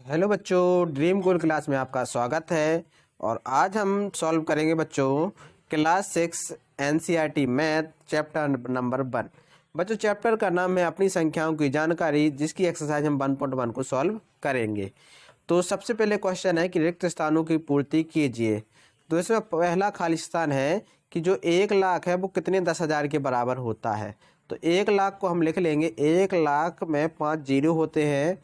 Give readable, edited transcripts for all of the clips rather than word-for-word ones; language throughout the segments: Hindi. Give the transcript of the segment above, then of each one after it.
हेलो बच्चों, ड्रीम गोल क्लास में आपका स्वागत है। और आज हम सॉल्व करेंगे बच्चों class 6 NCERT math chapter number 1। बच्चों चैप्टर का नाम है अपनी संख्याओं की जानकारी, जिसकी एक्सरसाइज हम 1.1 को सॉल्व करेंगे। तो सबसे पहले क्वेश्चन है कि रिक्त स्थानों की पूर्ति कीजिए। तो इसमें पहला खाली स्थान है कि जो 1 लाख है वो कितने 10,000 के बराबर होता है। तो 1 लाख को हम लिख लेंगे, 1 लाख में 5 जीरो होते हैं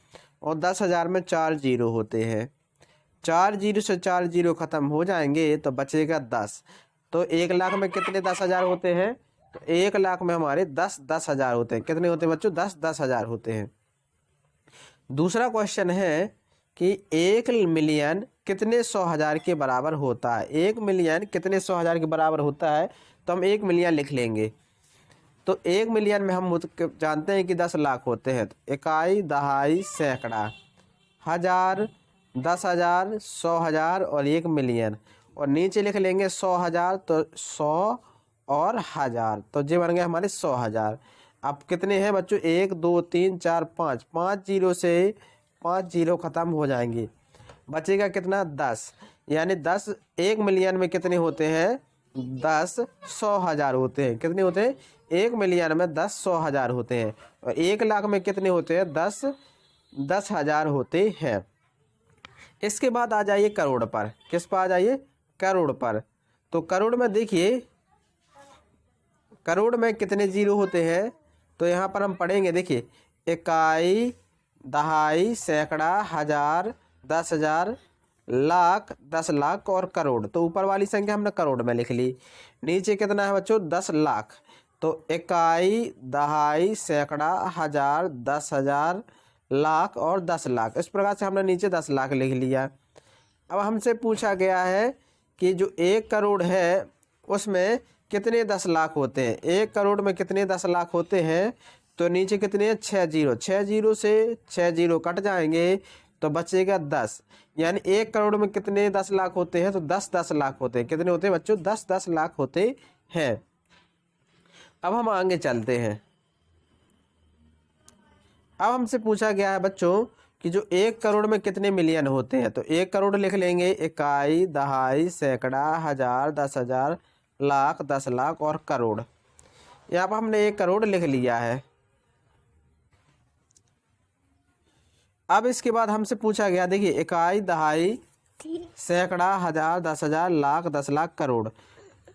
और 10,000 में 4 जीरो होते हैं। 4 जीरो से 4 जीरो खत्म हो जाएंगे तो बचेगा 10। तो 1 लाख में कितने 10,000 होते हैं? तो 1 लाख में हमारे 10,000 होते हैं। कितने होते हैं बच्चों? 10,000 होते हैं। दूसरा क्वेश्चन है कि 1 मिलियन कितने 100,000 के बराबर होता है। 1 मिलियन कितने 100,000 के बराबर होता है? तो हम 1 मिलियन लिख लेंगे। तो 1 मिलियन में हम जानते हैं कि 10 लाख होते हैं। तो इकाई, दहाई, सैकड़ा, हजार, 10,000, 100,000 और 1 मिलियन। और नीचे लिख लेंगे 100,000, तो 100 और 1000, तो ये बन गए हमारे 100,000। अब कितने हैं बच्चों? 1 2 3 4 5, 5 जीरो से 5 जीरो खत्म हो जाएंगे। बचेगा कितना? 10। यानी 10 1 मिलियन में कितने होते हैं? 10 100,000 होते हैं। कितने होते हैं? 1 मिलियन में 10 100,000 होते हैं। और 1 लाख में कितने होते हैं? 10,000 होते हैं। इसके बाद आ जाइए करोड़ पर। किस पर आ जाइए? करोड़ पर। तो करोड़ में देखिए, करोड़ में कितने जीरो होते हैं? तो यहाँ पर हम पढ़ेंगे, देखिए, इकाई, दहाई, सैकड़ा, हजार, 10,000, लाख, 10 लाख और करोड़। तो ऊपर वाली संख्या हमने करोड़ में लिख ली। नीचे कितना है बच्चों? 10 लाख। तो इकाई, दहाई, सैकड़ा, हजार, 10,000, लाख और 10 लाख। इस प्रकार से हमने नीचे 10 लाख लिख लिया। अब हमसे पूछा गया है कि जो 1 करोड़ है उसमें कितने 10 लाख होते हैं। 1 करोड़ में कितने 10 लाख होते हैं? तो नीचे कितने हैं? 6 जीरो। 6 जीरो से 6 जीरो कट जाएंगे तो बचेगा 10। यानी 1 करोड़ में कितने 10 लाख होते हैं? तो 10 लाख होते हैं। कितने होते हैं बच्चों? 10 लाख होते हैं। अब हम आगे चलते हैं। अब हमसे पूछा गया है बच्चों कि जो 1 करोड़ में कितने मिलियन होते हैं। तो 1 करोड़ लिख लेंगे, इकाई, दहाई, सैकड़ा, हजार, 10,000, लाख, 10 लाख और करोड़। यहाँ पर हमने 1 करोड़ लिख लिया है। अब इसके बाद हमसे पूछा गया, देखिए, इकाई, दहाई, सैकड़ा, हजार, 10,000, लाख, 10 लाख, करोड़।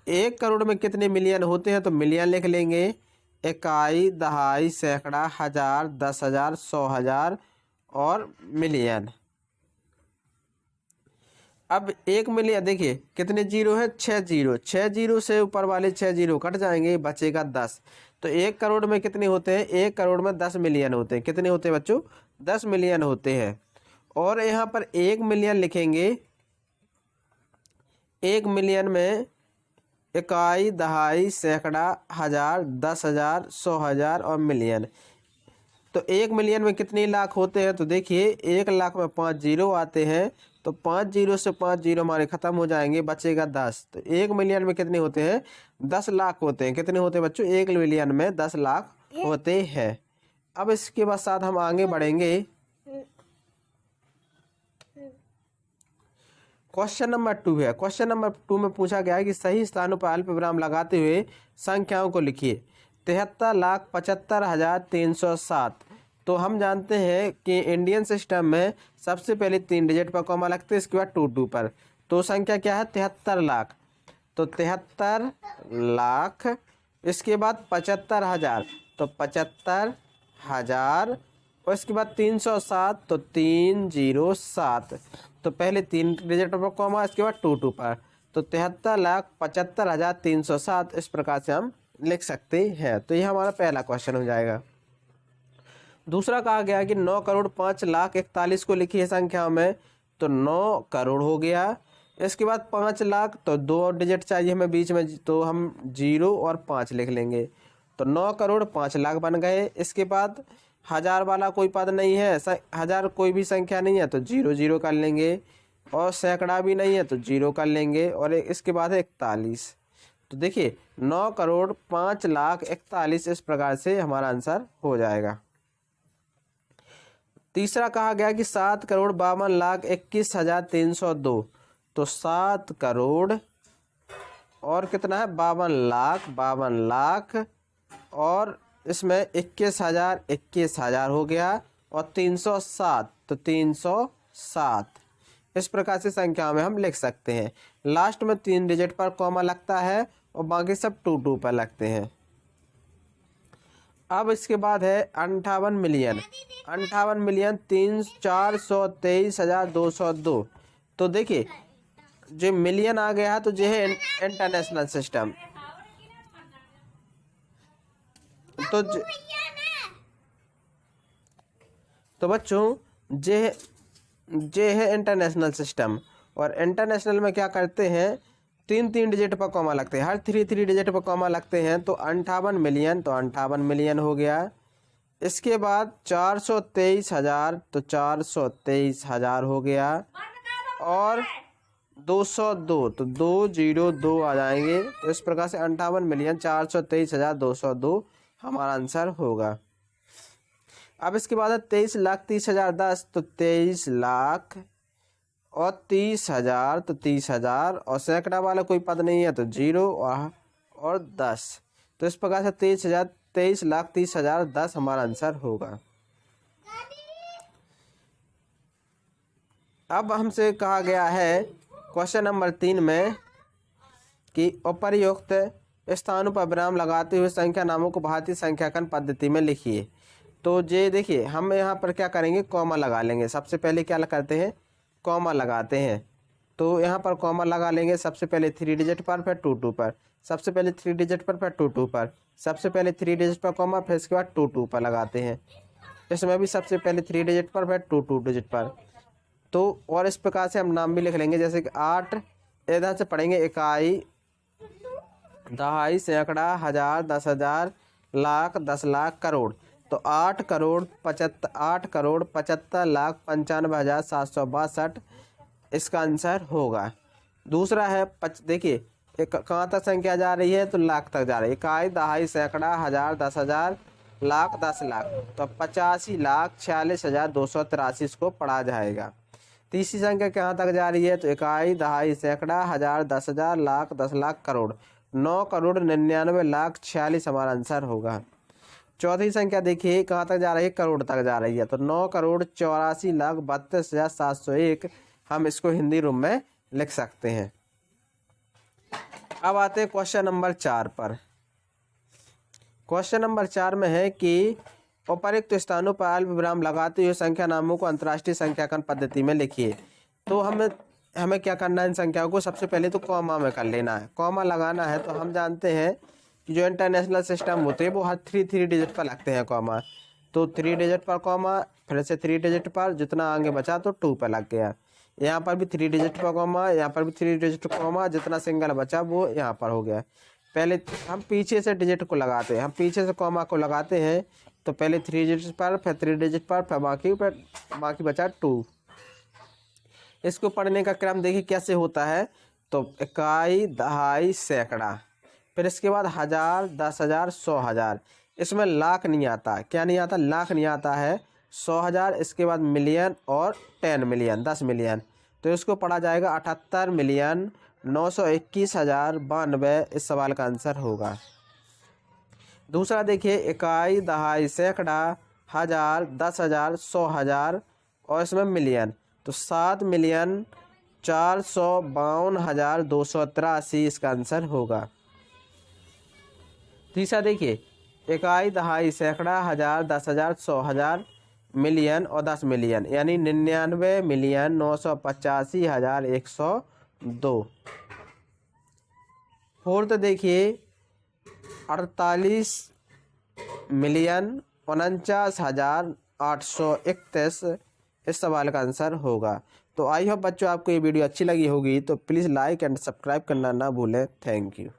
1 करोड़ में कितने मिलियन होते हैं? तो मिलियन लिख लेंगे, इकाई, दहाई, सैकड़ा, हजार, 10,000, 100,000 और मिलियन। अब 1 मिलियन देखिए कितने जीरो है? 6 जीरो। 6 जीरो से ऊपर वाले 6 जीरो कट जाएंगे, बचेगा 10। तो 1 करोड़ में कितने होते हैं? 1 करोड़ में 10 मिलियन होते हैं। कितने होते हैं बच्चों? 10 मिलियन होते हैं। और यहाँ पर 1 मिलियन लिखेंगे। 1 मिलियन में इकाई, दहाई, सैकड़ा, हजार, 10,000, 100,000 और मिलियन। तो 1 मिलियन में कितने लाख होते हैं? तो देखिए 1 लाख में 5 जीरो आते हैं। तो 5 जीरो से 5 जीरो हमारे खत्म हो जाएंगे, बचेगा 10। तो 1 मिलियन में कितने होते हैं? 10 लाख होते हैं। कितने होते हैं बच्चों? 1 मिलियन में 10 लाख होते हैं। अब इसके बाद साथ हम आगे बढ़ेंगे। क्वेश्चन नंबर 2 है। क्वेश्चन नंबर 2 में पूछा गया है कि सही स्थानों पर अल्प विराम लगाते हुए संख्याओं को लिखिए। 73,75,307। तो हम जानते हैं कि इंडियन सिस्टम में सबसे पहले 3 डिजिट पर कॉमा लगते हैं, इसके बाद 2 पर। तो संख्या क्या है? 73 लाख। तो 73 लाख। इसके बाद 75,000, तो 75,000। और इसके बाद 307, तो 307। तो पहले 3 डिजिट पर कॉमा, इसके बाद 2 पर। तो 73,75,307 इस प्रकार से हम लिख सकते हैं। तो ये हमारा पहला क्वेश्चन हो जाएगा। दूसरा कहा गया कि 9 करोड़ 5 लाख 41 को लिखिए संख्या में। तो 9 करोड़ हो गया। इसके बाद 5 लाख, तो 2 डिजिट चाहिए हमें बीच में, तो हम 0 और 5 लिख लेंगे। तो 9 करोड़ 5 लाख बन गए। इसके बाद हजार वाला कोई पद नहीं है, हजार कोई भी संख्या नहीं है, तो 0 0 कर लेंगे। और सैकड़ा भी नहीं है तो 0 कर लेंगे। और इसके बाद है 41। तो देखिए 9 करोड़ 5 लाख 41 इस प्रकार से हमारा आंसर हो जाएगा। तीसरा कहा गया कि 7,52,21,302। तो 7 करोड़ और कितना है 52 लाख और इसमें 21,000 हो गया और 307 तो 307। इस प्रकार से संख्या में हम लिख सकते हैं। लास्ट में 3 डिजिट पर कॉमा लगता है और बाकी सब 2 पर लगते हैं। अब इसके बाद है 58 मिलियन 423,202। तो देखिए जो मिलियन आ गया है तो ये है इंटरनेशनल सिस्टम। तो बच्चों जे है इंटरनेशनल सिस्टम। और इंटरनेशनल में क्या करते हैं 3 डिजिट पर कॉमा लगते हैं, हर 3 डिजिट पर कॉमा लगते हैं। तो 58 मिलियन तो 58 मिलियन हो गया। इसके बाद 423,000 तो 423,000 हो गया और 202 तो 202 आ जाएंगे। तो इस प्रकार से 58,423,202 हमारा आंसर होगा। अब इसके बाद है 23,30,010 तो 23 लाख और 30,000 तो 30,000 और सैकड़ा वाला कोई पद नहीं है तो 0 और 10। तो इस प्रकार से 23,30,10 हमारा आंसर होगा। अब हमसे कहा गया है क्वेश्चन नंबर 3 में कि उपर्युक्त स्थानों पर विराम लगाते हुए संख्या नामों को भारतीय संख्याकन पद्धति में लिखिए। तो ये देखिए हम यहाँ पर क्या करेंगे कॉमा लगा लेंगे। सबसे पहले क्या करते हैं कॉमा लगाते हैं। तो यहाँ पर कॉमा लगा लेंगे सबसे पहले 3 डिजिट पर फिर 2 पर, सबसे पहले 3 डिजिट पर फिर 2 पर, सबसे पहले 3 डिजिट पर कॉमा फिर इसके बाद 2 पर लगाते हैं। इसमें भी सबसे पहले 3 डिजिट पर फिर 2 डिजिट पर। तो और इस प्रकार से हम नाम भी लिख लेंगे जैसे कि 8 इधर से पढ़ेंगे इकाई, दहाई, सैकड़ा, हजार, 10,000, लाख, 10 लाख, करोड़। तो 8,75,75,95,762 इसका आंसर होगा। दूसरा है देखिए कहाँ तक संख्या जा रही है तो लाख तक जा रही है। इकाई, दहाई, सैकड़ा, हजार, 10,000, लाख, 10 लाख। तो 85,46,283 इसको पढ़ा जाएगा। तीसरी संख्या कहाँ तक जा रही है तो इकाई, दहाई, सैकड़ा, हजार, 10,000, लाख, 10 लाख, करोड़। 9,99,46,00,000 हमारा आंसर होगा। चौथी संख्या देखिए कहाँ तक जा रही है करोड़ तक जा रही है। तो 9,84,32,701 हम इसको हिंदी रूप में लिख सकते हैं। अब आते हैं क्वेश्चन नंबर 4 पर। क्वेश्चन नंबर 4 में है कि उपर्युक्त स्थानों पर अल्प विराम लगाते हुए संख्या नामों को अंतर्राष्ट्रीय संख्याकन पद्धति में लिखिए। तो हमें क्या करना है इन संख्याओं को सबसे पहले तो कॉमा में कर लेना है। कॉमा लगाना है तो हम जानते हैं कि जो इंटरनेशनल सिस्टम होते हैं वो हर 3 डिजिट पर लगते हैं कॉमा। तो 3 डिजिट पर कॉमा फिर से 3 डिजिट पर, जितना आगे बचा तो 2 पर लग गया। यहाँ पर भी 3 डिजिट पर कॉमा, यहाँ पर भी 3 डिजिट पर कॉमा, जितना सिंगल बचा वो यहाँ पर हो गया। पहले हम पीछे से डिजिट को लगाते हैं, हम पीछे से कॉमा को लगाते हैं। तो पहले 3 डिजिट पर फिर 3 डिजिट पर फिर बाकी बचा 2। इसको पढ़ने का क्रम देखिए कैसे होता है। तो इकाई, दहाई, सैकड़ा, फिर इसके बाद हजार, 10,000, 100,000। इसमें लाख नहीं आता, क्या नहीं आता लाख नहीं आता है। 100,000 इसके बाद मिलियन और 10 मिलियन 10 मिलियन। तो इसको पढ़ा जाएगा 78,921,092 इस सवाल का आंसर होगा। दूसरा देखिए इकाई, दहाई, सैकड़ा, हजार, 10,000, 100,000 और इसमें मिलियन। तो 7,452,283 इसका आंसर होगा। तीसरा देखिए इकाई, दहाई, सैकड़ा, हजार, 10,000, 100,000, मिलियन और 10 मिलियन यानी 99,985,102। फोर्थ देखिए 48,49,831 इस सवाल का आंसर होगा। तो आई होप बच्चों आपको ये वीडियो अच्छी लगी होगी। तो प्लीज़ लाइक एंड सब्सक्राइब करना ना भूलें। Thank you.